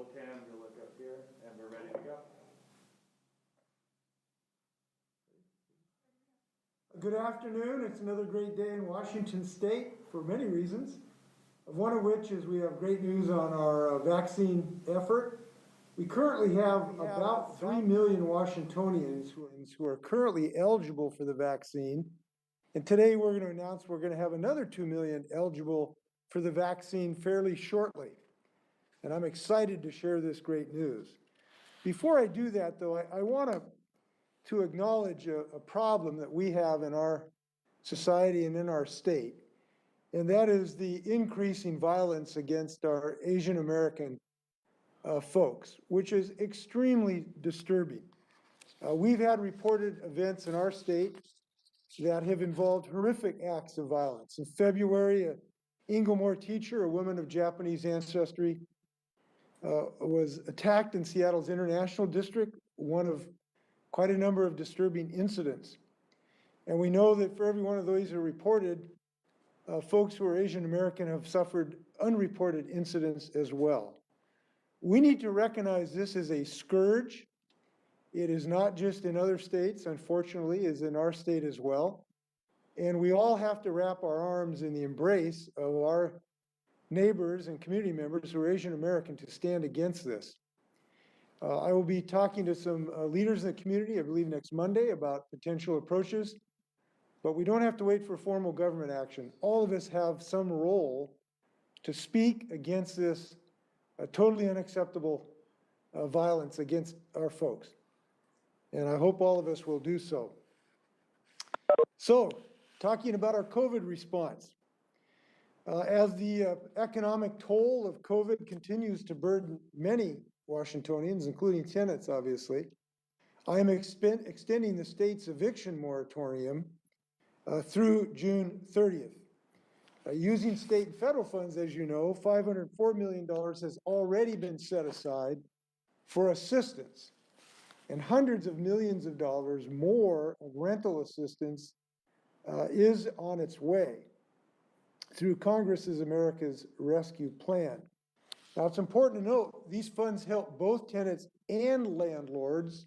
roll cam, you look up here, and we're ready to go. Good afternoon. It's another great day in Washington State for many reasons, one of which is we have great news on our vaccine effort. We currently have about 3 million Washingtonians who are currently eligible for the vaccine. And today we're going to announce we're going to have another 2 million eligible for the vaccine fairly shortly. And I'm excited to share this great news. Before I do that, though, I want to acknowledge a problem that we have in our society and in our state, and that is the increasing violence against our Asian American folks, which is extremely disturbing. We've had reported events in our state that have involved horrific acts of violence. In February, an Inglemoor teacher, a woman of Japanese ancestry, was attacked in Seattle's International District, one of quite a number of disturbing incidents. And we know that for every one of those who are reported, folks who are Asian American have suffered unreported incidents as well. We need to recognize this as a scourge. It is not just in other states, unfortunately, it's in our state as well. And we all have to wrap our arms in the embrace of our neighbors and community members who are Asian American to stand against this. I will be talking to some leaders in the community, I believe next Monday, about potential approaches, but we don't have to wait for formal government action. All of us have some role to speak against this totally unacceptable violence against our folks. And I hope all of us will do so. So, talking about our COVID response. As the economic toll of COVID continues to burden many Washingtonians, including tenants, obviously, I am extending the state's eviction moratorium through June 30th. Using state and federal funds, as you know, $504 million has already been set aside for assistance, and hundreds of millions of dollars more of rental assistance is on its way through Congress's America's Rescue Plan. Now, it's important to note these funds help both tenants and landlords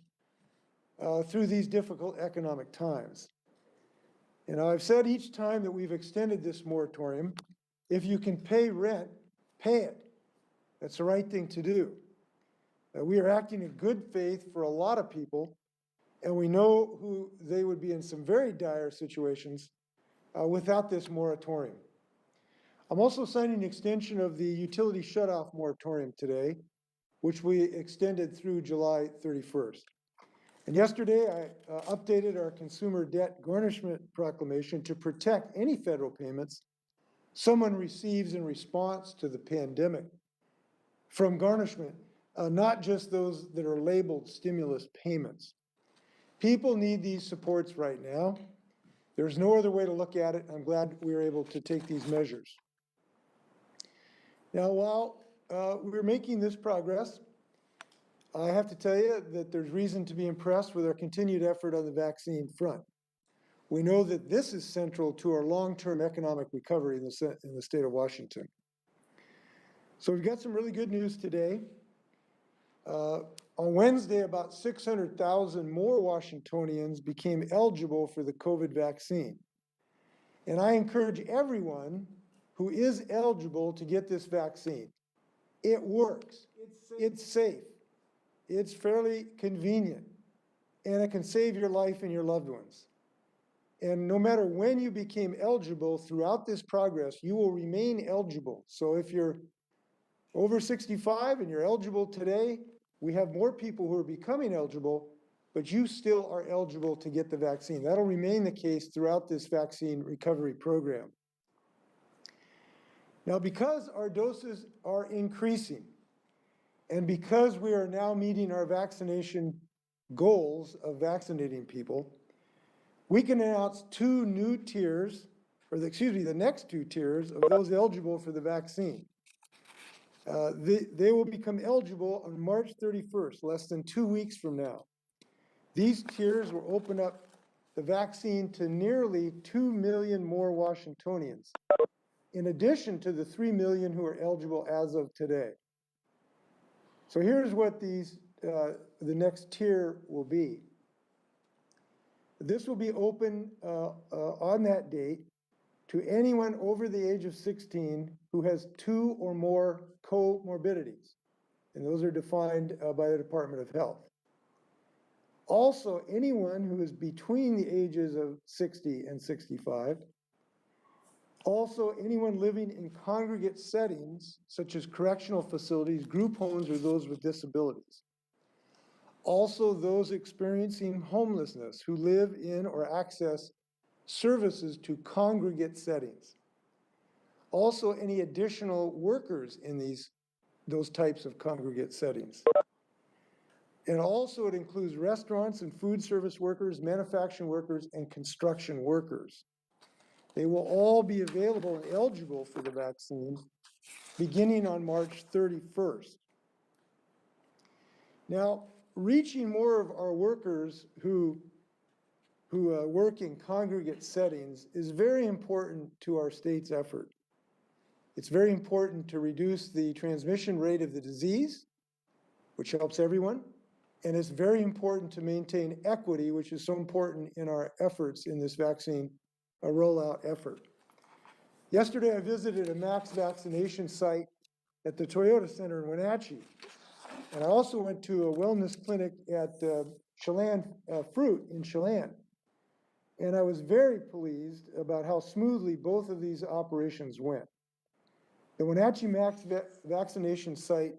through these difficult economic times. And I've said each time that we've extended this moratorium, if you can pay rent, pay it. That's the right thing to do. We are acting in good faith for a lot of people, and we know who they would be in some very dire situations without this moratorium. I'm also signing an extension of the utility shutoff moratorium today, which we extended through July 31st. And yesterday, I updated our consumer debt garnishment proclamation to protect any federal payments someone receives in response to the pandemic from garnishment, not just those that are labeled stimulus payments. People need these supports right now. There's no other way to look at it. I'm glad we were able to take these measures. Now, while we're making this progress, I have to tell you that there's reason to be impressed with our continued effort on the vaccine front. We know that this is central to our long-term economic recovery in the state of Washington. So we've got some really good news today. On Wednesday, about 600,000 more Washingtonians became eligible for the COVID vaccine. And I encourage everyone who is eligible to get this vaccine. It works. It's safe. It's fairly convenient, and it can save your life and your loved ones. And no matter when you became eligible throughout this progress, you will remain eligible. So if you're over 65 and you're eligible today, we have more people who are becoming eligible, but you still are eligible to get the vaccine. That'll remain the case throughout this vaccine recovery program. Now, because our doses are increasing, and because we are now meeting our vaccination goals of vaccinating people, we can announce two new tiers, or the next two tiers of those eligible for the vaccine. They will become eligible on March 31st, less than 2 weeks from now. These tiers will open up the vaccine to nearly 2 million more Washingtonians, in addition to the 3 million who are eligible as of today. So here's what the next tier will be. This will be open on that date to anyone over the age of 16 who has 2 or more comorbidities, and those are defined by the Department of Health. Also, anyone who is between the ages of 60 and 65. Also, anyone living in congregate settings, such as correctional facilities, group homes, or those with disabilities. Also, those experiencing homelessness who live in or access services to congregate settings. Also, any additional workers in those types of congregate settings. And also it includes restaurants and food service workers, manufacturing workers, and construction workers. They will all be available and eligible for the vaccine beginning on March 31st. Now, reaching more of our workers who work in congregate settings is very important to our state's effort. It's very important to reduce the transmission rate of the disease, which helps everyone. And it's very important to maintain equity, which is so important in our efforts in this vaccine rollout effort. Yesterday, I visited a max vaccination site at the Toyota Center in Wenatchee. And I also went to a wellness clinic at Chelan Fruit in Chelan. And I was very pleased about how smoothly both of these operations went. The Wenatchee Max vaccination site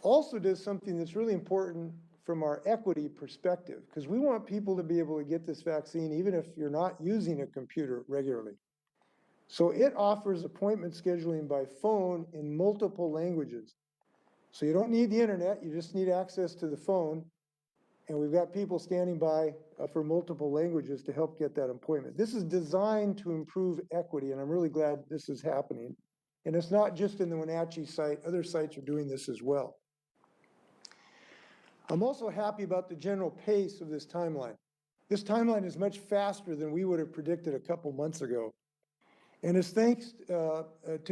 also does something that's really important from our equity perspective, because we want people to be able to get this vaccine even if you're not using a computer regularly. So it offers appointment scheduling by phone in multiple languages. So you don't need the internet, you just need access to the phone. And we've got people standing by for multiple languages to help get that appointment. This is designed to improve equity, and I'm really glad this is happening. And it's not just in the Wenatchee site, other sites are doing this as well. I'm also happy about the general pace of this timeline. This timeline is much faster than we would have predicted a couple months ago. And it's thanks to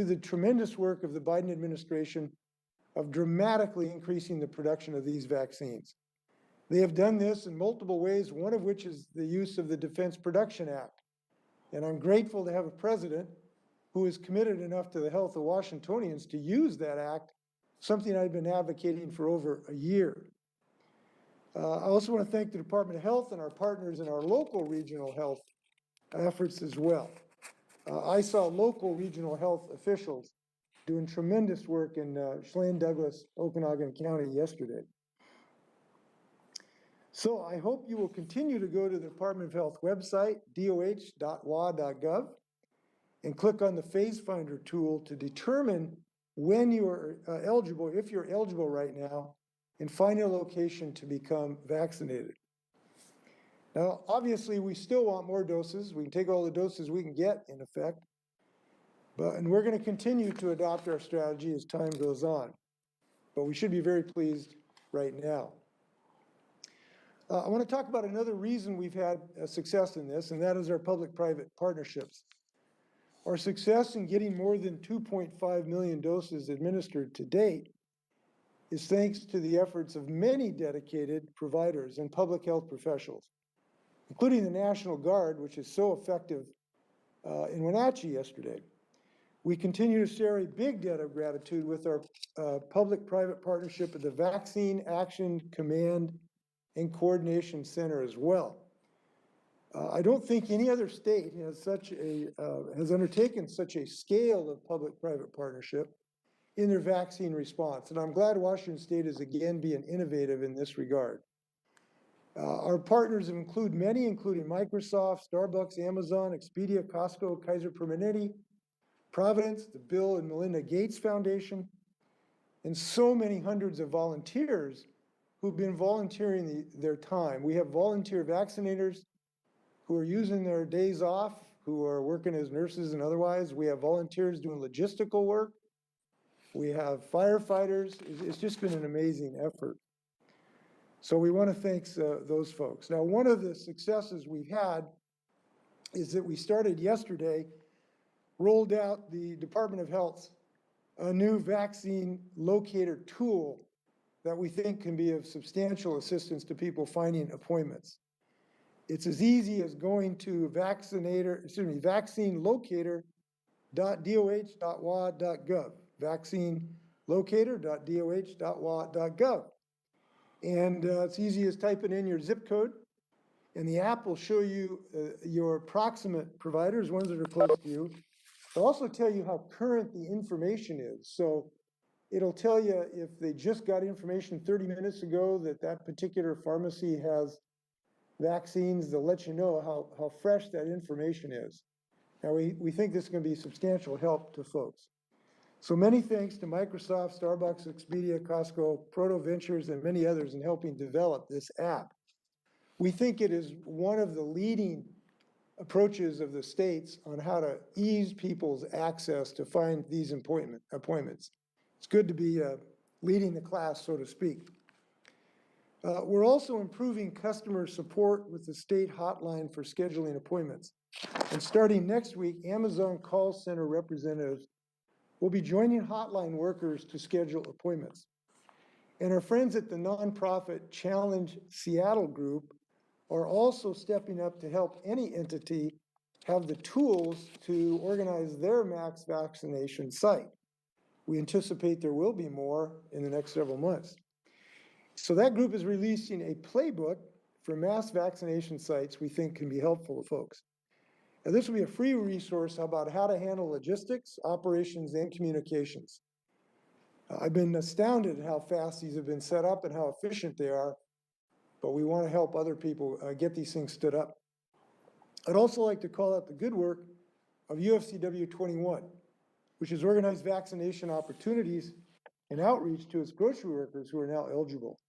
the tremendous work of the Biden administration of dramatically increasing the production of these vaccines. They have done this in multiple ways, one of which is the use of the Defense Production Act. And I'm grateful to have a president who is committed enough to the health of Washingtonians to use that act, something I've been advocating for over a year. I also want to thank the Department of Health and our partners in our local regional health efforts as well. I saw local regional health officials doing tremendous work in Chelan, Douglas, Okanagan County yesterday. So I hope you will continue to go to the Department of Health website, doh.wa.gov, and click on the Phase Finder tool to determine when you are eligible, if you're eligible right now, and find a location to become vaccinated. Now, obviously, we still want more doses. We can take all the doses we can get, in effect, and we're going to continue to adopt our strategy as time goes on. But we should be very pleased right now. I want to talk about another reason we've had success in this, and that is our public-private partnerships. Our success in getting more than 2.5 million doses administered to date is thanks to the efforts of many dedicated providers and public health professionals, including the National Guard, which is so effective in Wenatchee yesterday. We continue to share a big debt of gratitude with our public-private partnership of the Vaccine Action Command and Coordination Center as well. I don't think any other state has undertaken such a scale of public-private partnership in their vaccine response. And I'm glad Washington State is again being innovative in this regard. Our partners include many, including Microsoft, Starbucks, Amazon, Expedia, Costco, Kaiser Permanente, Providence, the Bill and Melinda Gates Foundation, and so many hundreds of volunteers who've been volunteering their time. We have volunteer vaccinators who are using their days off, who are working as nurses and otherwise. We have volunteers doing logistical work. We have firefighters. It's just been an amazing effort. So we want to thank those folks. Now, one of the successes we've had is that we started yesterday, rolled out the Department of Health's new vaccine locator tool that we think can be of substantial assistance to people finding appointments. It's as easy as going to vaccinelocator.doh.wa.gov, vaccinelocator.doh.wa.gov. And it's easy as typing in your zip code, and the app will show you your proximate providers, ones that are close to you. It'll also tell you how current the information is. So it'll tell you if they just got information 30 minutes ago that that particular pharmacy has vaccines. They'll let you know how fresh that information is. Now, we think this is going to be substantial help to folks. So many thanks to Microsoft, Starbucks, Expedia, Costco, Proto Ventures, and many others in helping develop this app. We think it is one of the leading approaches of the states on how to ease people's access to find these appointments. It's good to be leading the class, so to speak. We're also improving customer support with the state hotline for scheduling appointments. And starting next week, Amazon call center representatives will be joining hotline workers to schedule appointments. And our friends at the nonprofit Challenge Seattle group are also stepping up to help any entity have the tools to organize their mass vaccination site. We anticipate there will be more in the next several months. So that group is releasing a playbook for mass vaccination sites we think can be helpful to folks. Now, this will be a free resource about how to handle logistics, operations, and communications. I've been astounded at how fast these have been set up and how efficient they are, but we want to help other people get these things stood up. I'd also like to call out the good work of UFCW 21, which has organized vaccination opportunities and outreach to its grocery workers who are now eligible.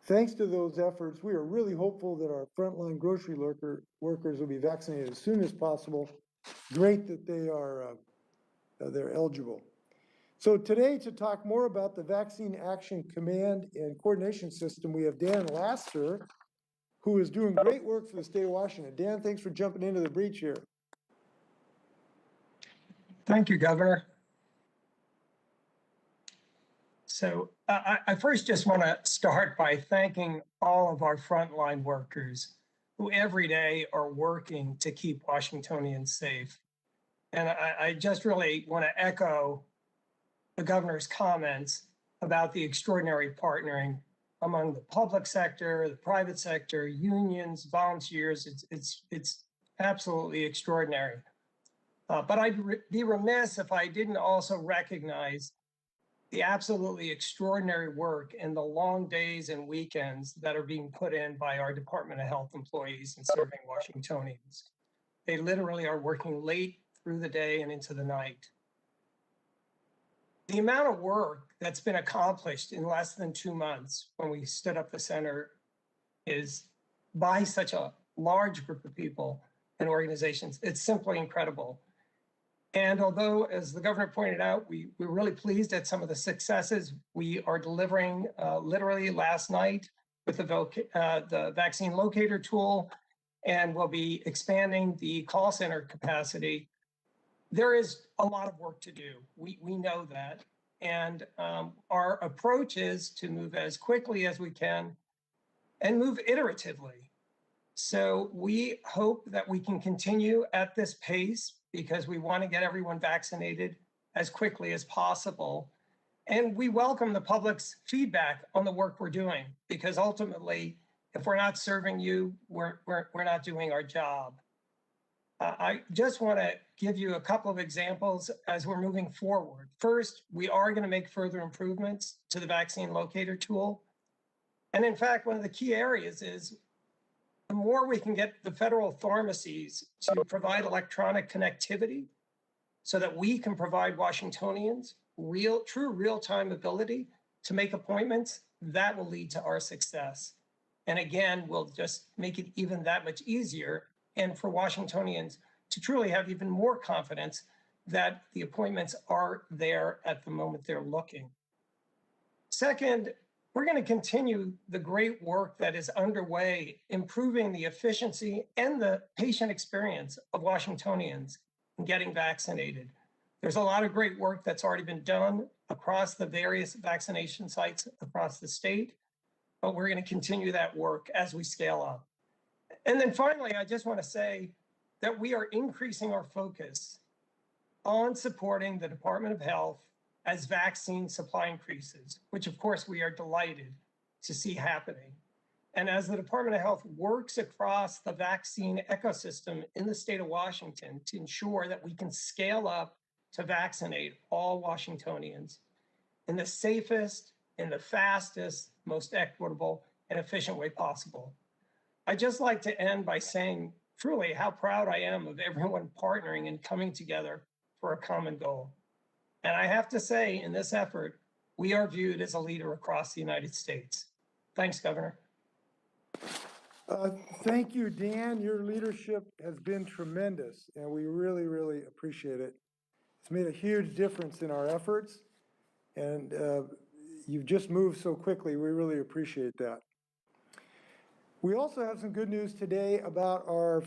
Thanks to those efforts, we are really hopeful that our frontline grocery workers will be vaccinated as soon as possible. Great that they're eligible. So today, to talk more about the Vaccine Action Command and Coordination System, we have Dan Laster, who is doing great work for the state of Washington. Dan, thanks for jumping into the breach here. Thank you, Governor. So I first just want to start by thanking all of our frontline workers who every day are working to keep Washingtonians safe. And I just really want to echo the governor's comments about the extraordinary partnering among the public sector, the private sector, unions, volunteers. It's absolutely extraordinary. But I'd be remiss if I didn't also recognize the absolutely extraordinary work and the long days and weekends that are being put in by our Department of Health employees in serving Washingtonians. They literally are working late through the day and into the night. The amount of work that's been accomplished in less than 2 months when we stood up the center is by such a large group of people and organizations. It's simply incredible. And although, as the governor pointed out, we're really pleased at some of the successes we are delivering literally last night with the vaccine locator tool, and we'll be expanding the call center capacity. There is a lot of work to do. We know that. And our approach is to move as quickly as we can and move iteratively. So we hope that we can continue at this pace because we want to get everyone vaccinated as quickly as possible. And we welcome the public's feedback on the work we're doing, because ultimately, if we're not serving you, we're not doing our job. I just want to give you a couple of examples as we're moving forward. First, we are going to make further improvements to the vaccine locator tool. And in fact, one of the key areas is the more we can get the federal pharmacies to provide electronic connectivity so that we can provide Washingtonians true real-time ability to make appointments, that will lead to our success. And again, we'll just make it even that much easier, and for Washingtonians to truly have even more confidence that the appointments are there at the moment they're looking. Second, we're going to continue the great work that is underway, improving the efficiency and the patient experience of Washingtonians in getting vaccinated. There's a lot of great work that's already been done across the various vaccination sites across the state, but we're going to continue that work as we scale up. And then finally, I just want to say that we are increasing our focus on supporting the Department of Health as vaccine supply increases, which of course we are delighted to see happening. And as the Department of Health works across the vaccine ecosystem in the state of Washington to ensure that we can scale up to vaccinate all Washingtonians in the safest, in the fastest, most equitable and efficient way possible. I'd just like to end by saying truly how proud I am of everyone partnering and coming together for a common goal. And I have to say, in this effort, we are viewed as a leader across the United States. Thanks, Governor. Thank you, Dan. Your leadership has been tremendous, and we really, really appreciate it. It's made a huge difference in our efforts, and you've just moved so quickly. We really appreciate that. We also have some good news today about our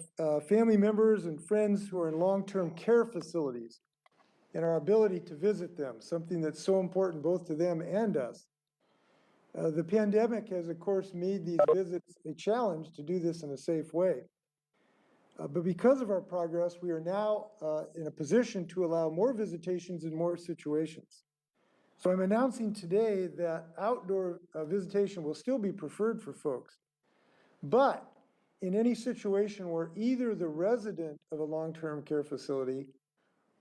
family members and friends who are in long-term care facilities and our ability to visit them, something that's so important both to them and us. The pandemic has, of course, made these visits a challenge to do this in a safe way. But because of our progress, we are now in a position to allow more visitations in more situations. So I'm announcing today that outdoor visitation will still be preferred for folks. But in any situation where either the resident of a long-term care facility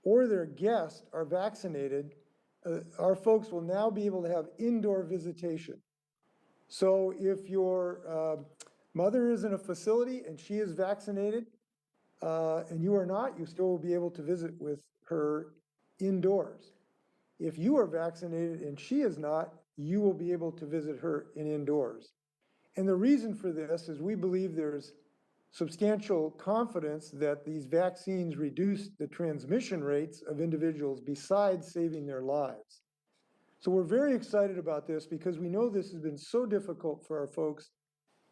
or their guest are vaccinated, our folks will now be able to have indoor visitation. So if your mother is in a facility and she is vaccinated and you are not, you still will be able to visit with her indoors. If you are vaccinated and she is not, you will be able to visit her indoors. And the reason for this is we believe there's substantial confidence that these vaccines reduce the transmission rates of individuals besides saving their lives. So we're very excited about this because we know this has been so difficult for our folks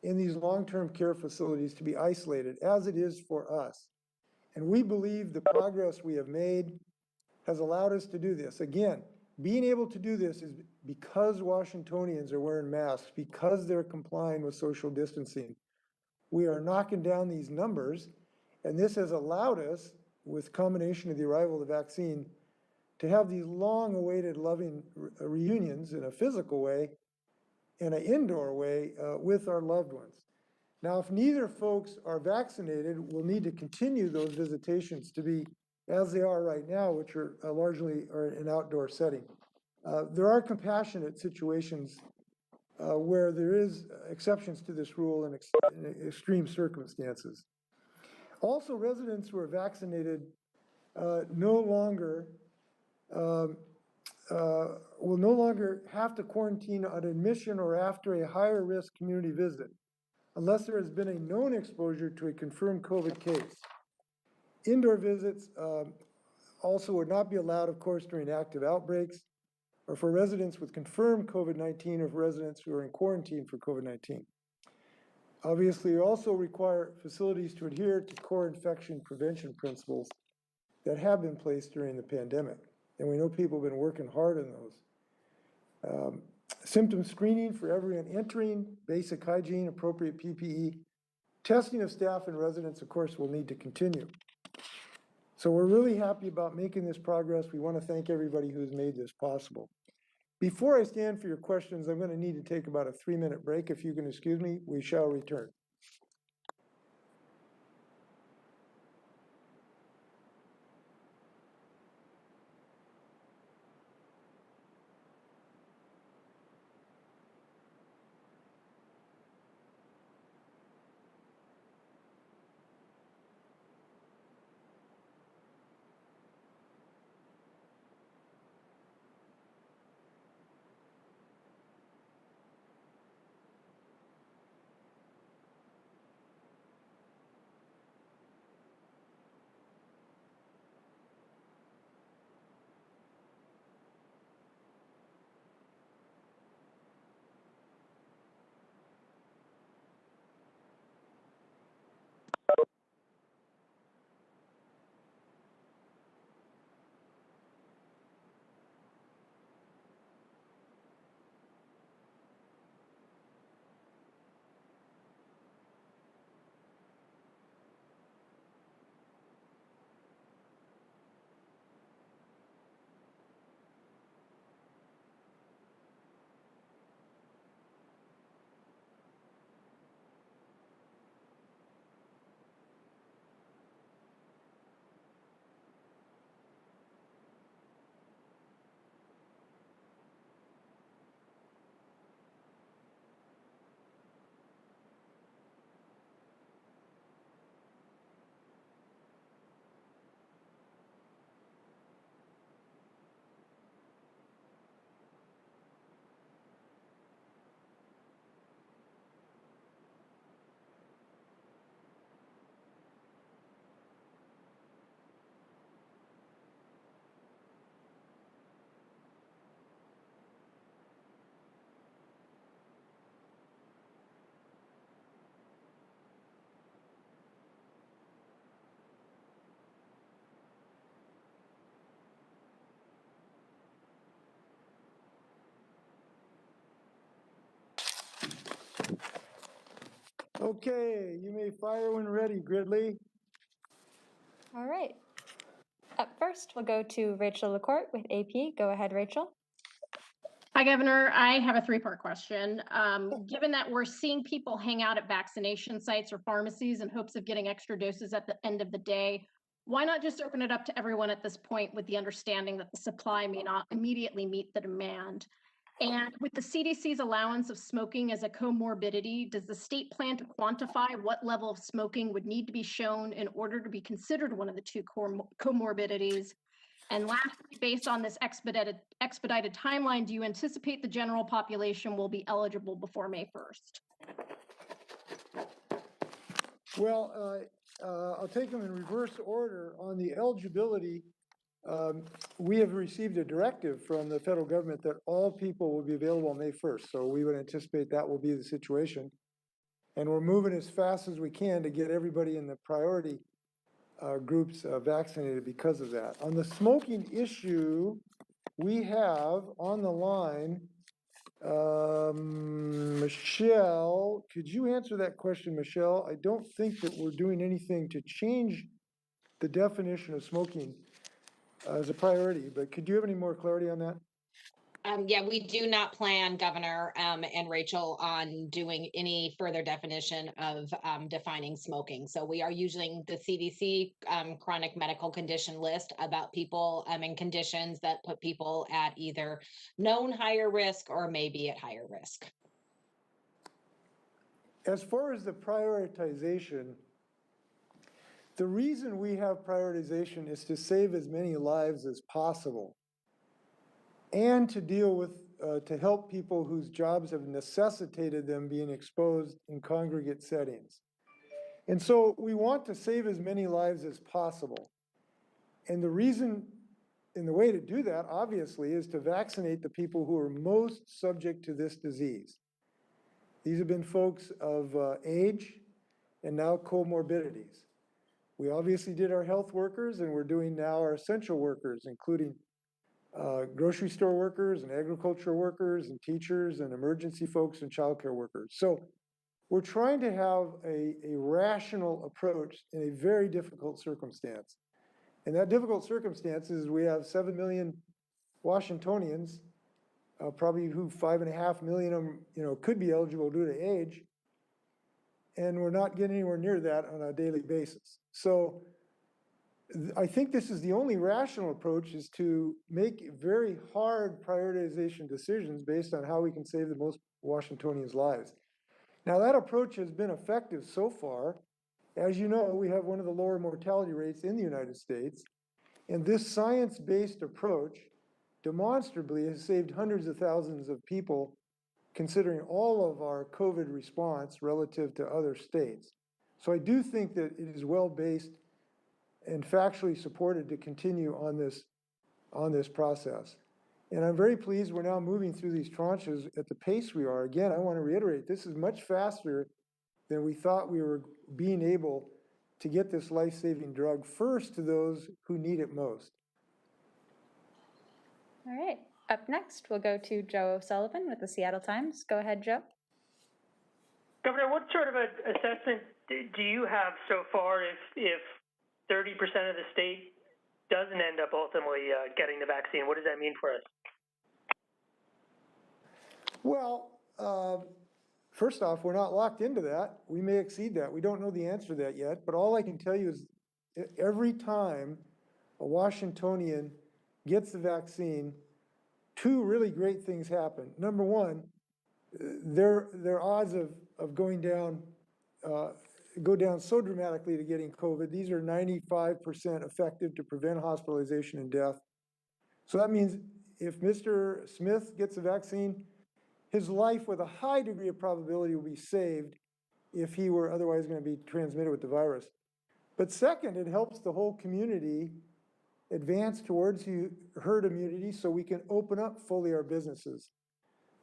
in these long-term care facilities to be isolated, as it is for us. And we believe the progress we have made has allowed us to do this. Again, being able to do this is because Washingtonians are wearing masks, because they're complying with social distancing. We are knocking down these numbers, and this has allowed us, with combination of the arrival of the vaccine, to have these long-awaited loving reunions in a physical way and an indoor way with our loved ones. Now, if neither folks are vaccinated, we'll need to continue those visitations to be as they are right now, which are largely an outdoor setting. There are compassionate situations where there is exceptions to this rule in extreme circumstances. Also, residents who are vaccinated will no longer have to quarantine on admission or after a higher risk community visit, unless there has been a known exposure to a confirmed COVID case. Indoor visits also would not be allowed, of course, during active outbreaks or for residents with confirmed COVID-19 or for residents who are in quarantine for COVID-19. Obviously, we also require facilities to adhere to core infection prevention principles that have been placed during the pandemic. And we know people have been working hard on those. Symptom screening for everyone entering, basic hygiene, appropriate PPE. Testing of staff and residents, of course, will need to continue. So we're really happy about making this progress. We want to thank everybody who has made this possible. Before I stand for your questions, I'm going to need to take about a 3-minute break. If you can excuse me, we shall return. Okay, you may fire when ready, Gridley. All right. Up first, we'll go to Rachel LaCourte with AP. Go ahead, Rachel. Hi, Governor. I have a three-part question. Given that we're seeing people hang out at vaccination sites or pharmacies in hopes of getting extra doses at the end of the day, why not just open it up to everyone at this point with the understanding that the supply may not immediately meet the demand? And with the CDC's allowance of smoking as a comorbidity, does the state plan to quantify what level of smoking would need to be shown in order to be considered one of the two comorbidities? And lastly, based on this expedited timeline, do you anticipate the general population will be eligible before May 1st? Well, I'll take them in reverse order. On the eligibility, we have received a directive from the federal government that all people will be available on May 1st. So we would anticipate that will be the situation. And we're moving as fast as we can to get everybody in the priority groups vaccinated because of that. On the smoking issue, we have on the line, Michelle, could you answer that question, Michelle? I don't think that we're doing anything to change the definition of smoking as a priority, but could you have any more clarity on that? Yeah, we do not plan, Governor and Rachel, on doing any further definition of defining smoking. So we are using the CDC chronic medical condition list about people and conditions that put people at either known higher risk or maybe at higher risk. As far as the prioritization, the reason we have prioritization is to save as many lives as possible and to deal with, to help people whose jobs have necessitated them being exposed in congregate settings. And so we want to save as many lives as possible. And the reason, and the way to do that, obviously, is to vaccinate the people who are most subject to this disease. These have been folks of age and now comorbidities. We obviously did our health workers, and we're doing now our essential workers, including grocery store workers and agricultural workers and teachers and emergency folks and childcare workers. So we're trying to have a rational approach in a very difficult circumstance. And that difficult circumstance is we have 7 million Washingtonians, probably who 5.5 million of them, could be eligible due to age. And we're not getting anywhere near that on a daily basis. So I think this is the only rational approach, is to make very hard prioritization decisions based on how we can save the most Washingtonians' lives. Now, that approach has been effective so far. As you know, we have one of the lower mortality rates in the United States. And this science-based approach demonstrably has saved hundreds of thousands of people, considering all of our COVID response relative to other states. So I do think that it is well-based and factually supported to continue on this process. And I'm very pleased we're now moving through these tranches at the pace we are. Again, I want to reiterate, this is much faster than we thought we were being able to get this life-saving drug first to those who need it most. All right. Up next, we'll go to Joe O'Sullivan with the Seattle Times. Go ahead, Joe. Governor, what sort of an assessment do you have so far if 30% of the state doesn't end up ultimately getting the vaccine? What does that mean for us? Well, first off, we're not locked into that. We may exceed that. We don't know the answer to that yet. But all I can tell you is every time a Washingtonian gets the vaccine, two really great things happen. Number one, their odds of going down go down so dramatically to getting COVID. These are 95% effective to prevent hospitalization and death. So that means if Mr. Smith gets a vaccine, his life with a high degree of probability will be saved if he were otherwise going to be transmitted with the virus. But second, it helps the whole community advance towards herd immunity so we can open up fully our businesses.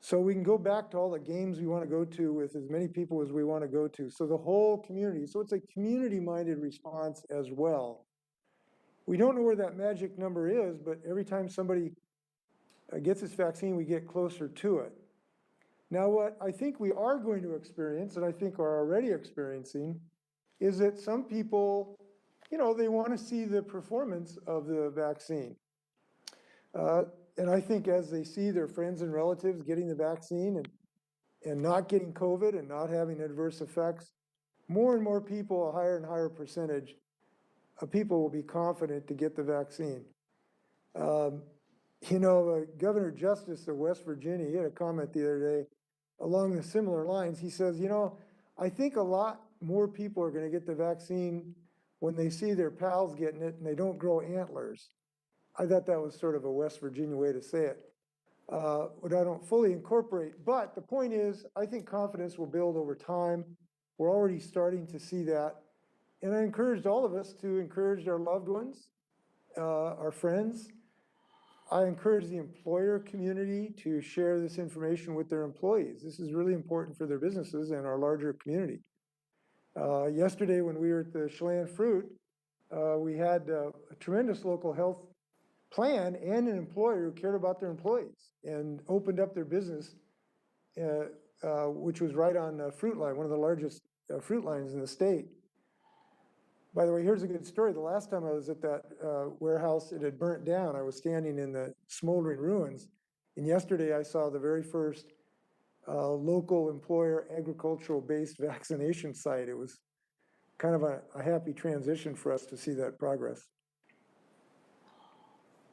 So we can go back to all the games we want to go to with as many people as we want to go to. So the whole community. So it's a community-minded response as well. We don't know where that magic number is, but every time somebody gets this vaccine, we get closer to it. Now, what I think we are going to experience, and I think are already experiencing, is that some people, they want to see the performance of the vaccine. And I think as they see their friends and relatives getting the vaccine and not getting COVID and not having adverse effects, more and more people, a higher and higher percentage of people will be confident to get the vaccine. Governor Justice of West Virginia, he had a comment the other day along the similar lines. He says, I think a lot more people are going to get the vaccine when they see their pals getting it and they don't grow antlers. I thought that was sort of a West Virginia way to say it, what I don't fully incorporate. But the point is, I think confidence will build over time. We're already starting to see that. And I encouraged all of us to encourage our loved ones, our friends. I encourage the employer community to share this information with their employees. This is really important for their businesses and our larger community. Yesterday, when we were at the Chelan Fruit, we had a tremendous local health plan and an employer who cared about their employees and opened up their business, which was right on Fruit Line, one of the largest fruit lines in the state. By the way, here's a good story. The last time I was at that warehouse, it had burnt down. I was standing in the smoldering ruins. And yesterday I saw the very first local employer agricultural-based vaccination site. It was kind of a happy transition for us to see that progress.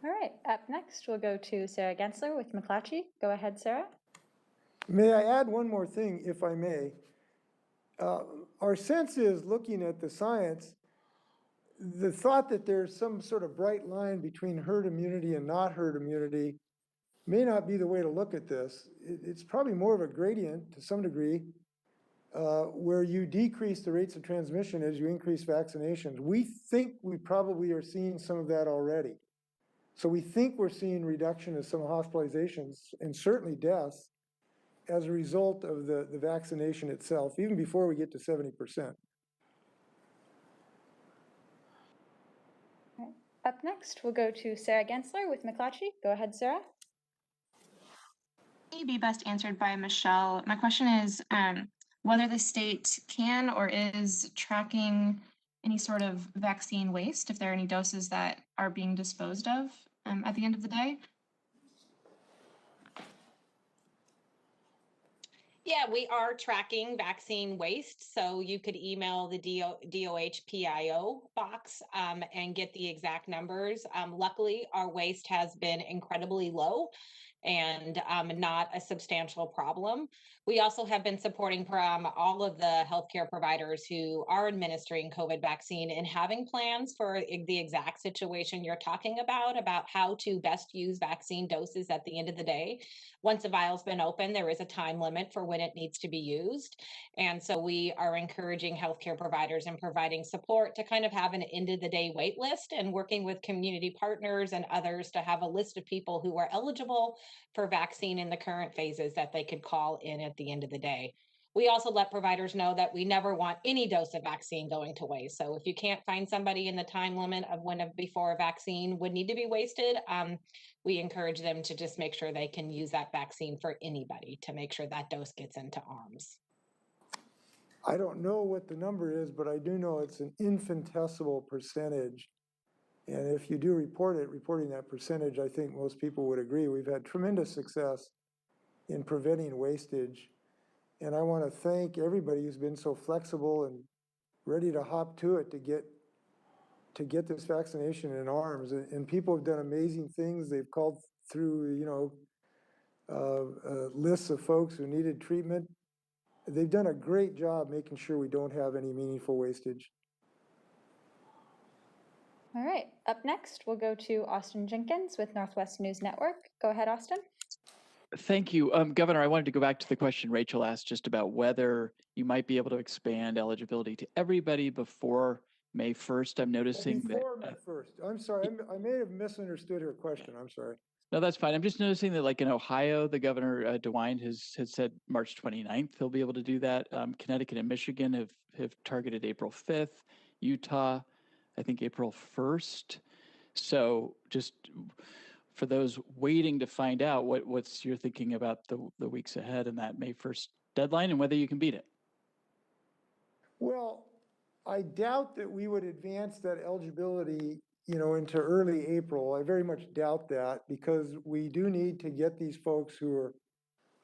All right, up next, we'll go to Sarah Gensler with McClatchy. Go ahead, Sarah. May I add one more thing, if I may? Our sense is, looking at the science, the thought that there's some sort of bright line between herd immunity and not herd immunity may not be the way to look at this. It's probably more of a gradient to some degree, where you decrease the rates of transmission as you increase vaccinations. We think we probably are seeing some of that already. So we think we're seeing reduction of some hospitalizations and certainly deaths as a result of the vaccination itself, even before we get to 70%. Up next, we'll go to Sarah Gensler with McClatchy. Go ahead, Sarah. May be best answered by Michelle. My question is whether the state can or is tracking any sort of vaccine waste, if there are any doses that are being disposed of at the end of the day. Yeah, we are tracking vaccine waste. So you could email the DOH-PIO box and get the exact numbers. Luckily, our waste has been incredibly low and not a substantial problem. We also have been supporting all of the healthcare providers who are administering COVID vaccine and having plans for the exact situation you're talking about how to best use vaccine doses at the end of the day. Once a vial's been opened, there is a time limit for when it needs to be used. And so we are encouraging healthcare providers and providing support to kind of have an end of the day wait list and working with community partners and others to have a list of people who are eligible for vaccine in the current phases that they could call in at the end of the day. We also let providers know that we never want any dose of vaccine going to waste. So if you can't find somebody in the time limit of before a vaccine would need to be wasted, we encourage them to just make sure they can use that vaccine for anybody to make sure that dose gets into arms. I don't know what the number is, but I do know it's an infinitesimal percentage. And if you do reporting that percentage, I think most people would agree. We've had tremendous success in preventing wastage. And I want to thank everybody who's been so flexible and ready to hop to it to get this vaccination in arms. And people have done amazing things. They've called through, lists of folks who needed treatment. They've done a great job making sure we don't have any meaningful wastage. All right, up next, we'll go to Austin Jenkins with Northwest News Network. Go ahead, Austin. Thank you. Governor, I wanted to go back to the question Rachel asked just about whether you might be able to expand eligibility to everybody before May 1st. I'm noticing Before May 1st. I'm sorry, I may have misunderstood her question. I'm sorry. No, that's fine. I'm just noticing that, like in Ohio, the governor DeWine has said March 29th he'll be able to do that. Connecticut and Michigan have targeted April 5th. Utah, I think April 1st. So just for those waiting to find out, what's your thinking about the weeks ahead and that May 1st deadline and whether you can beat it? Well, I doubt that we would advance that eligibility, into early April. I very much doubt that because we do need to get these folks who are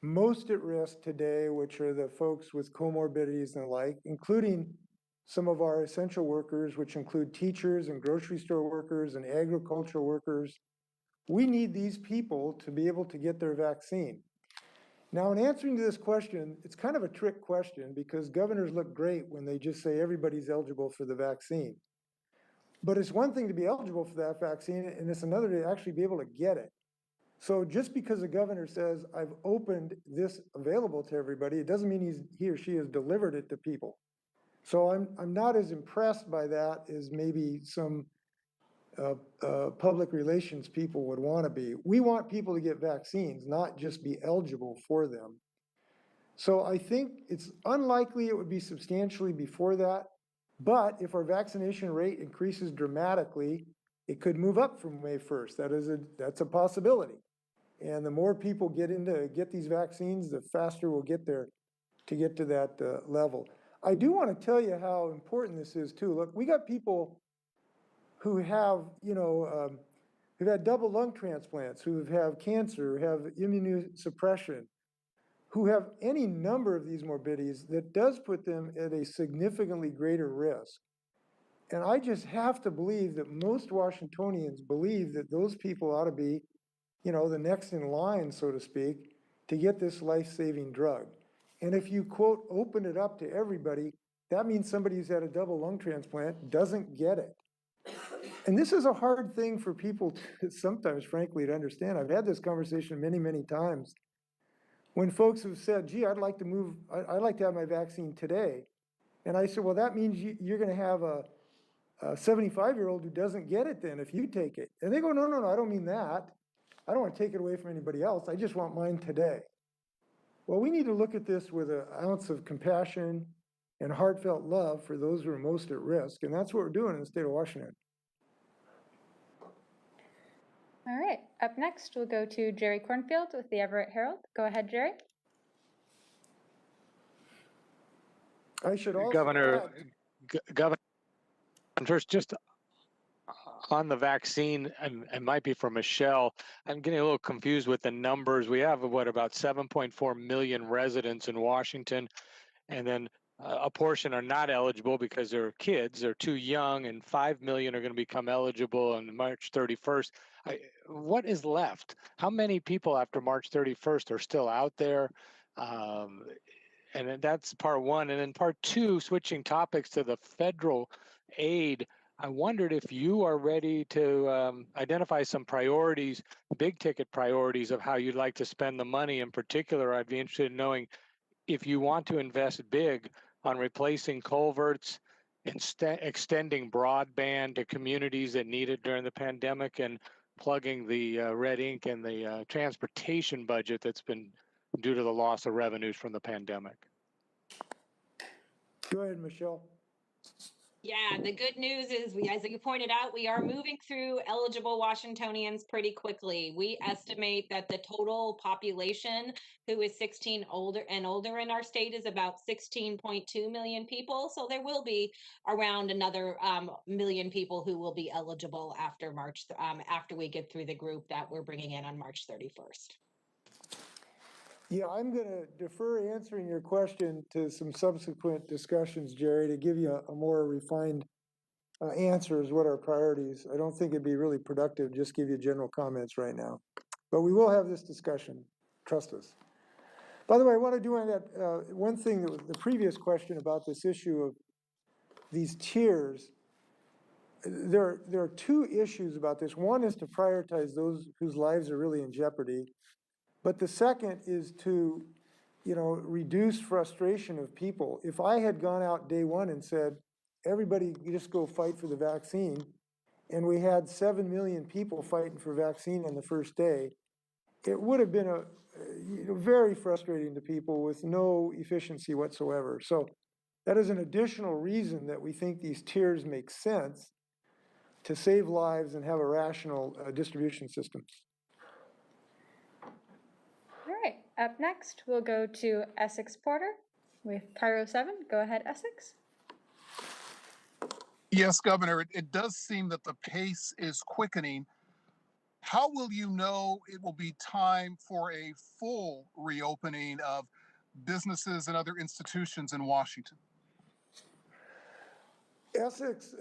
most at risk today, which are the folks with comorbidities and the like, including some of our essential workers, which include teachers and grocery store workers and agricultural workers. We need these people to be able to get their vaccine. Now, in answering to this question, it's kind of a trick question because governors look great when they just say everybody's eligible for the vaccine. But it's one thing to be eligible for that vaccine, and it's another to actually be able to get it. So just because a governor says, I've opened this available to everybody, it doesn't mean he or she has delivered it to people. So I'm not as impressed by that as maybe some public relations people would want to be. We want people to get vaccines, not just be eligible for them. So I think it's unlikely it would be substantially before that, but if our vaccination rate increases dramatically, it could move up from May 1st. That's a possibility. And the more people get these vaccines, the faster we'll get there to get to that level. I do want to tell you how important this is too. Look, we got people who have, who've had double lung transplants, who have cancer, who have immunosuppression, who have any number of these morbidities that does put them at a significantly greater risk. And I just have to believe that most Washingtonians believe that those people ought to be, the next in line, so to speak, to get this life-saving drug. And if you, quote, open it up to everybody, that means somebody who's had a double lung transplant doesn't get it. And this is a hard thing for people to sometimes, frankly, to understand. I've had this conversation many, many times when folks have said, gee, I'd like to have my vaccine today. And I said, well, that means you're going to have a 75-year-old who doesn't get it then if you take it. And they go, no, I don't mean that. I don't want to take it away from anybody else. I just want mine today. Well, we need to look at this with an ounce of compassion and heartfelt love for those who are most at risk. And that's what we're doing in the state of Washington. All right, up next, we'll go to Jerry Cornfield with the Everett Herald. Go ahead, Jerry. I should also Governor, add, Governor, first, just on the vaccine, and it might be for Michelle, I'm getting a little confused with the numbers. We have, about 7.4 million residents in Washington, and then a portion are not eligible because they're kids, they're too young, and 5 million are going to become eligible on March 31st. What is left? How many people after March 31st are still out there? And that's part one. And then part two, switching topics to the federal aid, I wondered if you are ready to identify some priorities, big ticket priorities of how you'd like to spend the money. In particular, I'd be interested in knowing if you want to invest big on replacing culverts, extending broadband to communities that need it during the pandemic, and plugging the red ink and the transportation budget that's been due to the loss of revenues from the pandemic. go ahead, Michelle. Yeah, the good news is, as you pointed out, we are moving through eligible Washingtonians pretty quickly. We estimate that the total population who is 16 and older in our state is about 16.2 million people. So there will be around another million people who will be eligible after after we get through the group that we're bringing in on March 31st. Yeah, I'm going to defer answering your question to some subsequent discussions, Jerry, to give you a more refined answer as what our priorities. I don't think it'd be really productive just give you general comments right now. But we will have this discussion, trust us. By the way, I want to do on that one thing that was the previous question about this issue of these tiers. There are two issues about this. One is to prioritize those whose lives are really in jeopardy. But the second is to, reduce frustration of people. If I had gone out day one and said, everybody just go fight for the vaccine, and we had 7 million people fighting for vaccine on the first day, it would have been very frustrating to people with no efficiency whatsoever. So that is an additional reason that we think these tiers make sense to save lives and have a rational distribution system. Up next, we'll go to Essex Porter with Cairo 7. Go ahead, Essex. Yes, Governor, it does seem that the pace is quickening. How will you know it will be time for a full reopening of businesses and other institutions in Washington? Essex,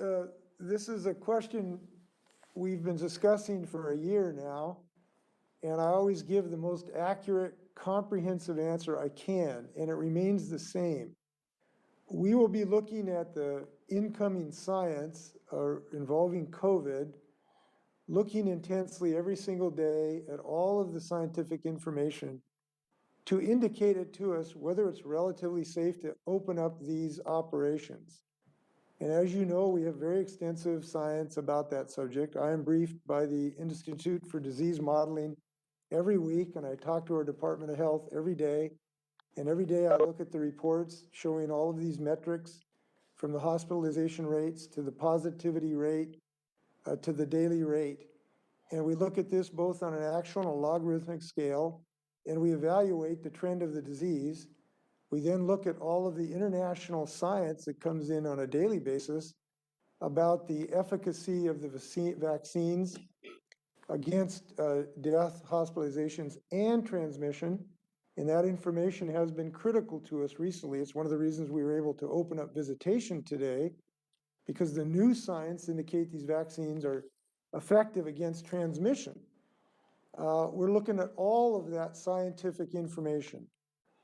this is a question we've been discussing for a year now, and I always give the most accurate, comprehensive answer I can, and it remains the same. We will be looking at the incoming science involving COVID, looking intensely every single day at all of the scientific information to indicate it to us whether it's relatively safe to open up these operations. And as you know, we have very extensive science about that subject. I am briefed by the Institute for Disease Modeling every week, and I talk to our Department of Health every day. And every day I look at the reports showing all of these metrics, from the hospitalization rates to the positivity rate to the daily rate. And we look at this both on an actual and a logarithmic scale, and we evaluate the trend of the disease. We then look at all of the international science that comes in on a daily basis about the efficacy of the vaccines against death, hospitalizations, and transmission. And that information has been critical to us recently. It's one of the reasons we were able to open up visitation today, because the new science indicate these vaccines are effective against transmission. We're looking at all of that scientific information,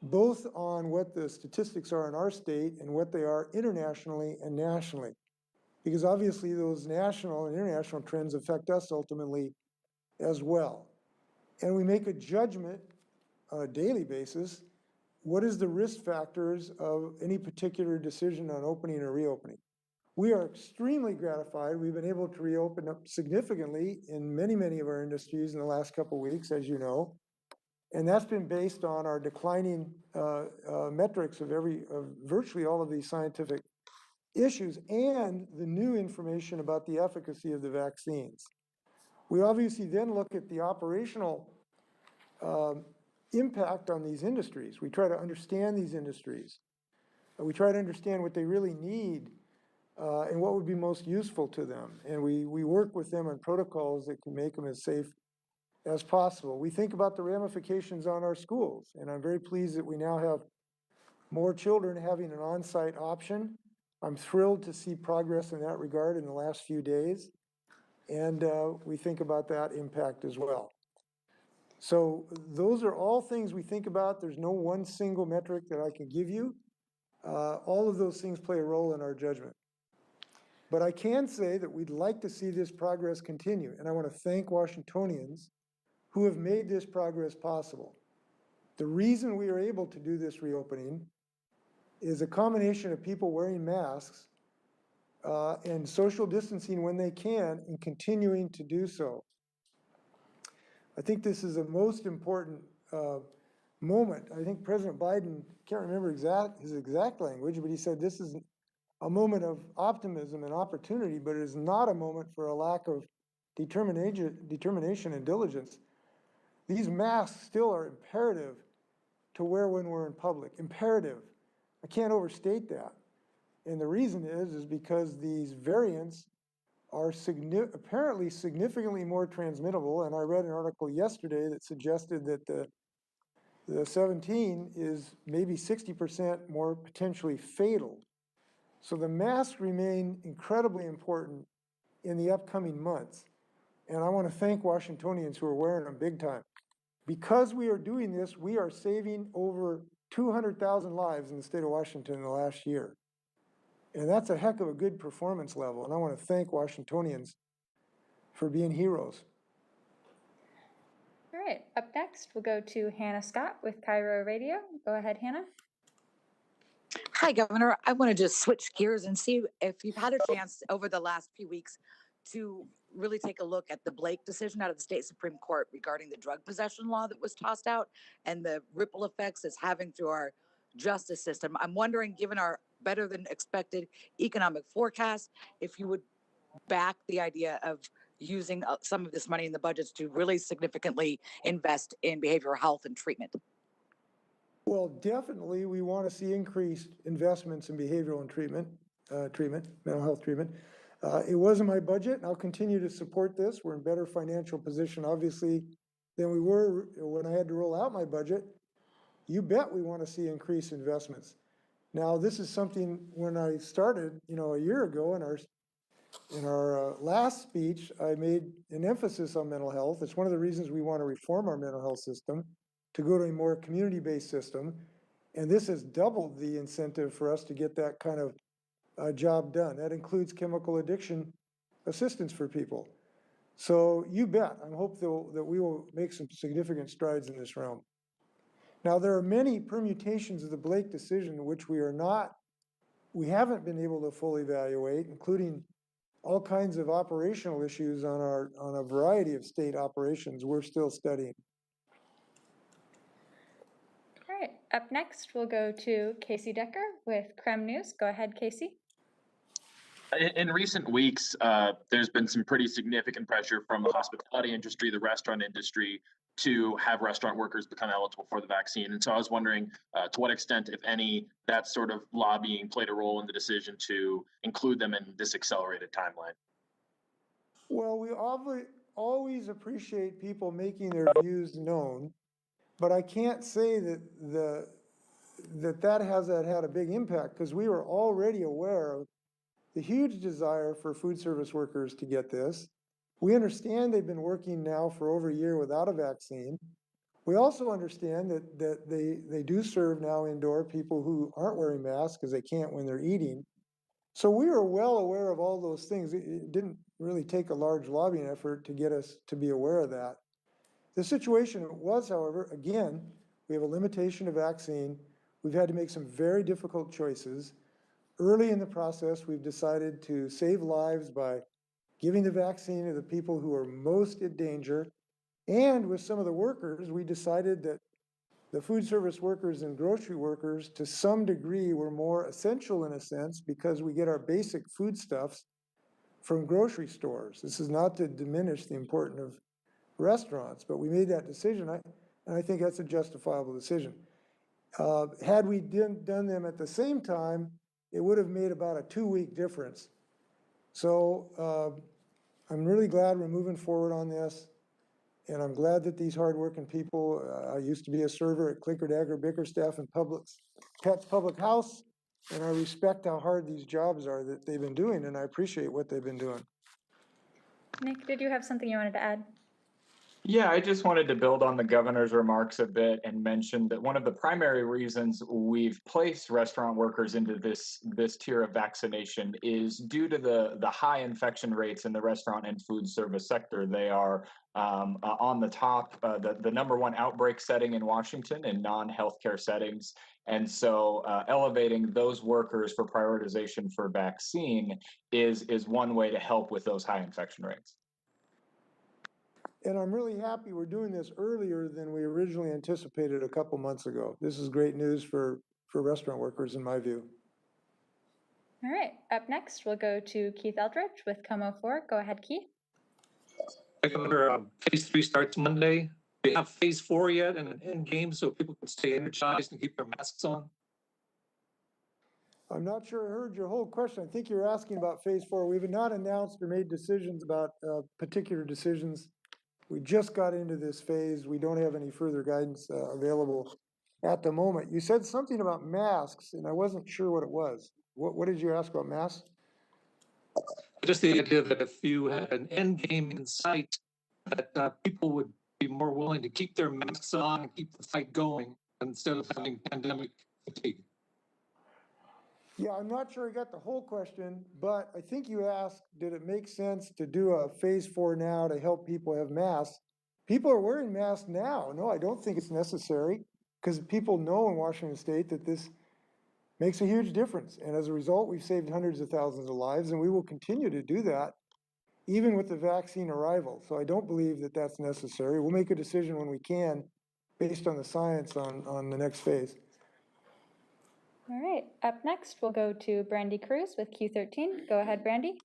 both on what the statistics are in our state and what they are internationally and nationally. Because obviously those national and international trends affect us ultimately as well. And we make a judgment on a daily basis, what is the risk factors of any particular decision on opening or reopening? We are extremely gratified. We've been able to reopen up significantly in many, many of our industries in the last couple of weeks, as you know. And that's been based on our declining metrics of virtually all of these scientific issues and the new information about the efficacy of the vaccines. We obviously then look at the operational impact on these industries. We try to understand these industries. We try to understand what they really need and what would be most useful to them. And we work with them on protocols that can make them as safe as possible. We think about the ramifications on our schools, and I'm very pleased that we now have more children having an on-site option. I'm thrilled to see progress in that regard in the last few days, and we think about that impact as well. So those are all things we think about. There's no one single metric that I can give you. All of those things play a role in our judgment. But I can say that we'd like to see this progress continue, and I want to thank Washingtonians who have made this progress possible. The reason we are able to do this reopening is a combination of people wearing masks and social distancing when they can, and continuing to do so. I think this is a most important moment. I think President Biden, can't remember his exact language, but he said this is a moment of optimism and opportunity, but it is not a moment for a lack of determination and diligence. These masks still are imperative to wear when we're in public, imperative. I can't overstate that. And the reason is because these variants are apparently significantly more transmittable. And I read an article yesterday that suggested that the 17 is maybe 60% more potentially fatal. So the masks remain incredibly important in the upcoming months. And I want to thank Washingtonians who are wearing them big time. Because we are doing this, we are saving over 200,000 lives in the state of Washington in the last year. And that's a heck of a good performance level. And I want to thank Washingtonians for being heroes. All right, up next, we'll go to Hannah Scott with Cairo Radio. Go ahead, Hannah. Hi, Governor. I want to just switch gears and see if you've had a chance over the last few weeks to really take a look at the Blake decision out of the state Supreme Court regarding the drug possession law that was tossed out and the ripple effects it's having through our justice system. I'm wondering, given our better than expected economic forecast, if you would back the idea of using some of this money in the budgets to really significantly invest in behavioral health and treatment. Well, definitely, we want to see increased investments in behavioral and mental health treatment. It wasn't my budget, and I'll continue to support this. We're in better financial position, obviously, than we were when I had to roll out my budget. You bet we want to see increased investments. Now, this is something when I started, a year ago in our last speech, I made an emphasis on mental health. It's one of the reasons we want to reform our mental health system to go to a more community-based system. And this has doubled the incentive for us to get that kind of job done. That includes chemical addiction assistance for people. So you bet, I hope that we will make some significant strides in this realm. Now, there are many permutations of the Blake decision which we haven't been able to fully evaluate, including all kinds of operational issues on a variety of state operations we're still studying. All right, up next, we'll go to Casey Decker with Creme News. Go ahead, Casey. In recent weeks, there's been some pretty significant pressure from the hospitality industry, the restaurant industry, to have restaurant workers become eligible for the vaccine. And so I was wondering to what extent, if any, that sort of lobbying played a role in the decision to include them in this accelerated timeline. Well, we always appreciate people making their views known, but I can't say that that hasn't had a big impact, because we were already aware of the huge desire for food service workers to get this. We understand they've been working now for over a year without a vaccine. We also understand that they do serve now indoor people who aren't wearing masks because they can't when they're eating. So we were well aware of all those things. It didn't really take a large lobbying effort to get us to be aware of that. The situation was, however, again, we have a limitation of vaccine. We've had to make some very difficult choices. Early in the process, we've decided to save lives by giving the vaccine to the people who are most in danger. And with some of the workers, we decided that the food service workers and grocery workers, to some degree, were more essential in a sense because we get our basic foodstuffs from grocery stores. This is not to diminish the importance of restaurants, but we made that decision, and I think that's a justifiable decision. Had we done them at the same time, it would have made about a 2-week difference. So I'm really glad we're moving forward on this. And I'm glad that these hardworking people, I used to be a server at Clicker, Dagger, Bickerstaff and Pets Public House, and I respect how hard these jobs are that they've been doing, and I appreciate what they've been doing. Nick, did you have something you wanted to add? Yeah, I just wanted to build on the governor's remarks a bit and mention that one of the primary reasons we've placed restaurant workers into this tier of vaccination is due to the high infection rates in the restaurant and food service sector. They are on the top, the number one outbreak setting in Washington in non-healthcare settings. And so elevating those workers for prioritization for vaccine is one way to help with those high infection rates. And I'm really happy we're doing this earlier than we originally anticipated a couple months ago. This is great news for restaurant workers, in my view. All right, up next, we'll go to Keith Eldridge with Como 4. Go ahead, Keith. Governor, phase 3 starts Monday. Do you have phase 4 yet and an end game so people can stay energized and keep their masks on? I'm not sure I heard your whole question. I think you're asking about phase 4. We've not announced or made decisions about particular decisions. We just got into this phase. We don't have any further guidance available at the moment. You said something about masks, and I wasn't sure what it was. What did you ask about masks? Just the idea that if you had an end game in sight, that people would be more willing to keep their masks on and keep the fight going instead of having pandemic fatigue. Yeah, I'm not sure I got the whole question, but I think you asked, did it make sense to do a phase 4 now to help people have masks? People are wearing masks now. No, I don't think it's necessary, because people know in Washington State that this makes a huge difference. And as a result, we've saved hundreds of thousands of lives, and we will continue to do that even with the vaccine arrival. So I don't believe that that's necessary. We'll make a decision when we can based on the science on the next phase. All right, up next, we'll go to Brandy Cruz with Q13. Go ahead, Brandy.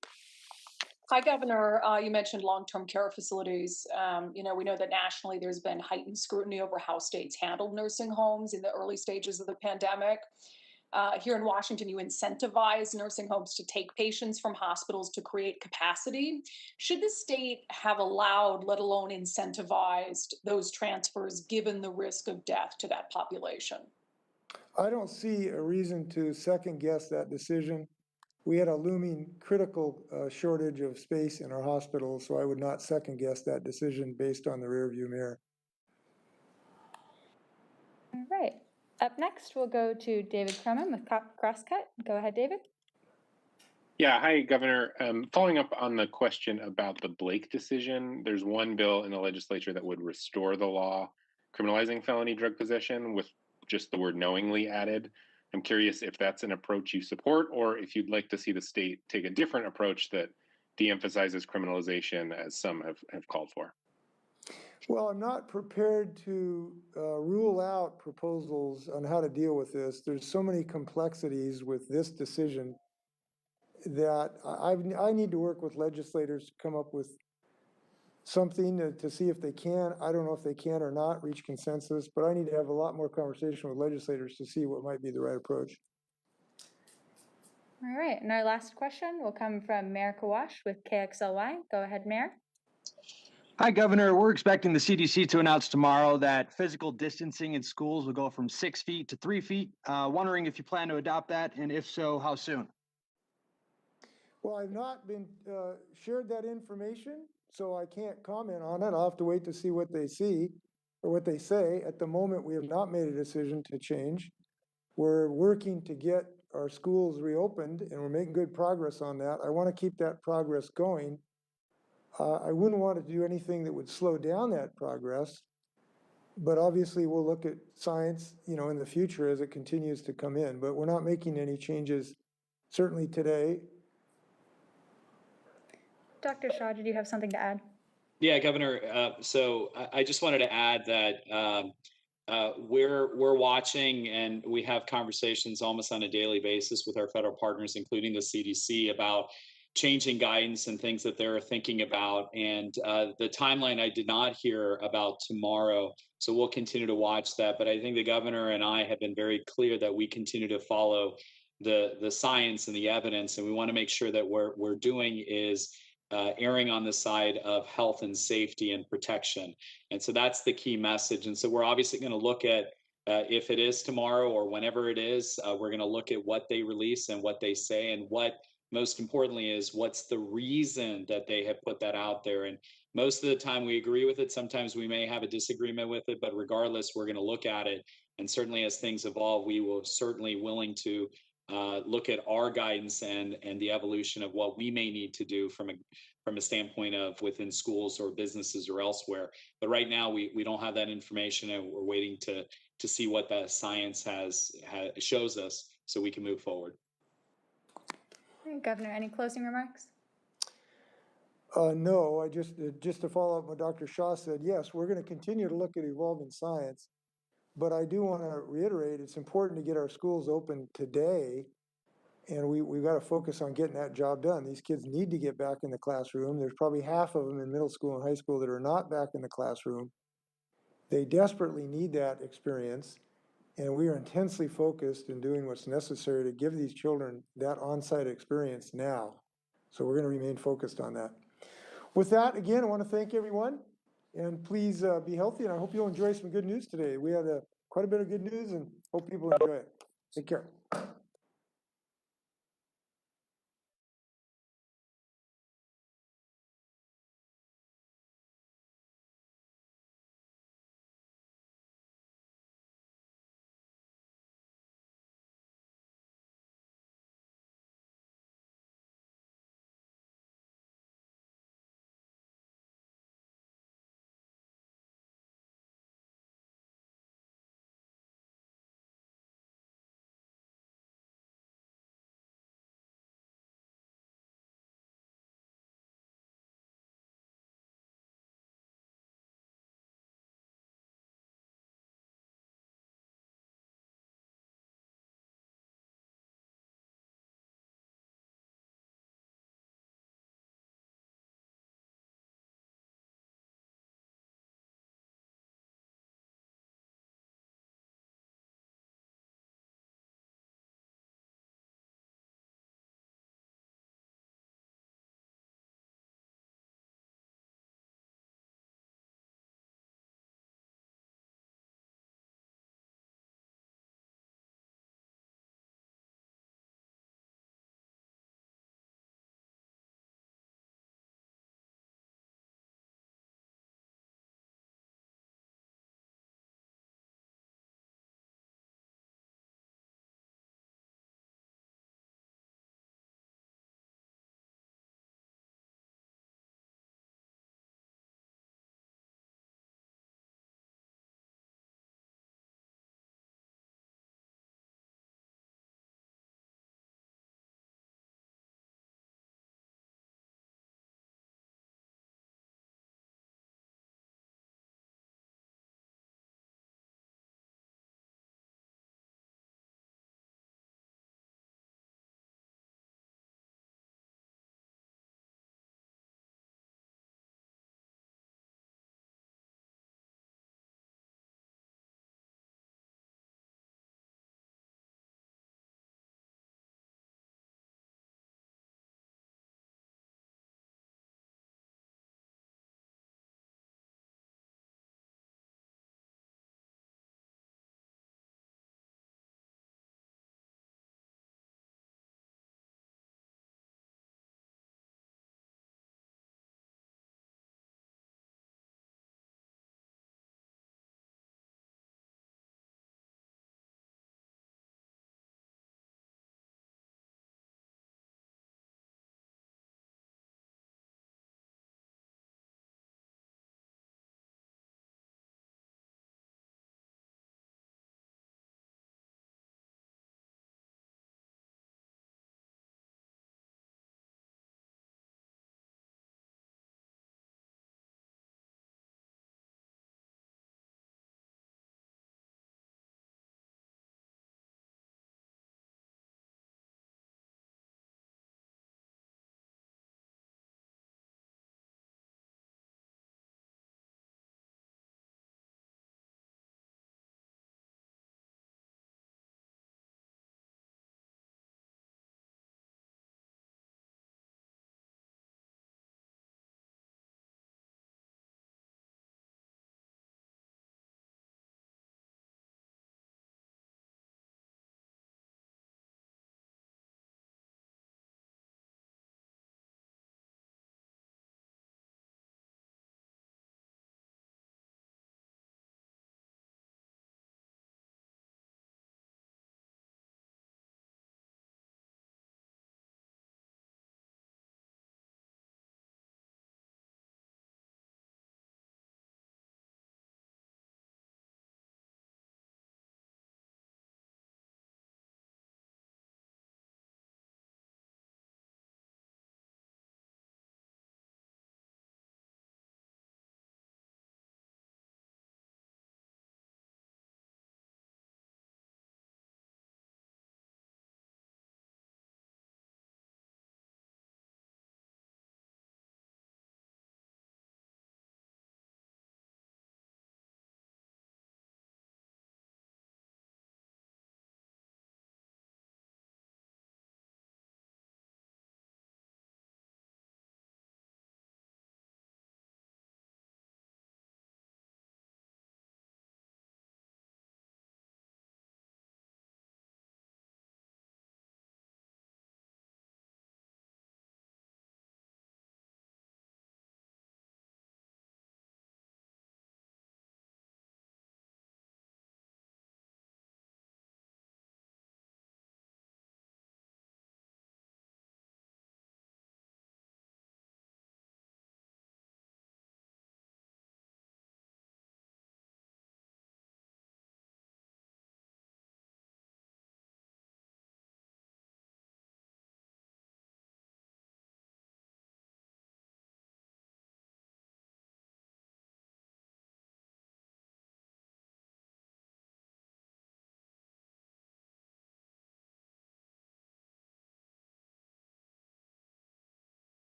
Hi, Governor. You mentioned long-term care facilities. We know that nationally there's been heightened scrutiny over how states handled nursing homes in the early stages of the pandemic. Here in Washington, you incentivize nursing homes to take patients from hospitals to create capacity. Should the state have allowed, let alone incentivized, those transfers given the risk of death to that population? I don't see a reason to second guess that decision. We had a looming critical shortage of space in our hospitals, so I would not second guess that decision based on the rearview mirror. All right. Up next, we'll go to David Kremen with Crosscut. Go ahead, David. Yeah, hi, Governor. Following up on the question about the Blake decision, there's one bill in the legislature that would restore the law criminalizing felony drug possession with just the word knowingly added. I'm curious if that's an approach you support, or if you'd like to see the state take a different approach that de-emphasizes criminalization, as some have called for. Well, I'm not prepared to rule out proposals on how to deal with this. There's so many complexities with this decision that I need to work with legislators to come up with something to see if they can. I don't know if they can or not reach consensus, but I need to have a lot more conversation with legislators to see what might be the right approach. All right, and our last question will come from Mayor Kawash with KXLY. Go ahead, Mayor. Hi, Governor. We're expecting the CDC to announce tomorrow that physical distancing in schools will go from 6 feet to 3 feet. Wondering if you plan to adopt that, and if so, how soon? Well, I've not been shared that information, so I can't comment on it. I'll have to wait to see what they see or what they say. At the moment, we have not made a decision to change. We're working to get our schools reopened, and we're making good progress on that. I want to keep that progress going. I wouldn't want to do anything that would slow down that progress, but obviously we'll look at science, in the future as it continues to come in, but we're not making any changes, certainly today. Dr. Shaw, did you have something to add? Yeah, Governor. So I just wanted to add that we're watching, and we have conversations almost on a daily basis with our federal partners, including the CDC, about changing guidance and things that they're thinking about. And the timeline I did not hear about tomorrow, so we'll continue to watch that. But I think the governor and I have been very clear that we continue to follow the science and the evidence, and we want to make sure that what we're doing is erring on the side of health and safety and protection. And so that's the key message. And so we're obviously going to look at if it is tomorrow or whenever it is, we're going to look at what they release and what they say, and what most importantly is what's the reason that they have put that out there. And most of the time we agree with it. Sometimes we may have a disagreement with it, but regardless, we're going to look at it. And certainly as things evolve, we will certainly willing to look at our guidance and the evolution of what we may need to do from a standpoint of within schools or businesses or elsewhere. But right now we don't have that information, and we're waiting to see what the science shows us so we can move forward. Governor, any closing remarks? No, I just to follow up what Dr. Shaw said, yes, we're going to continue to look at evolving science, but I do want to reiterate it's important to get our schools open today, and we've got to focus on getting that job done. These kids need to get back in the classroom. There's probably half of them in middle school and high school that are not back in the classroom. They desperately need that experience, and we are intensely focused in doing what's necessary to give these children that on-site experience now. So we're going to remain focused on that. With that, again, I want to thank everyone, and please be healthy, and I hope you'll enjoy some good news today. We had quite a bit of good news, and hope people enjoy it. Take care.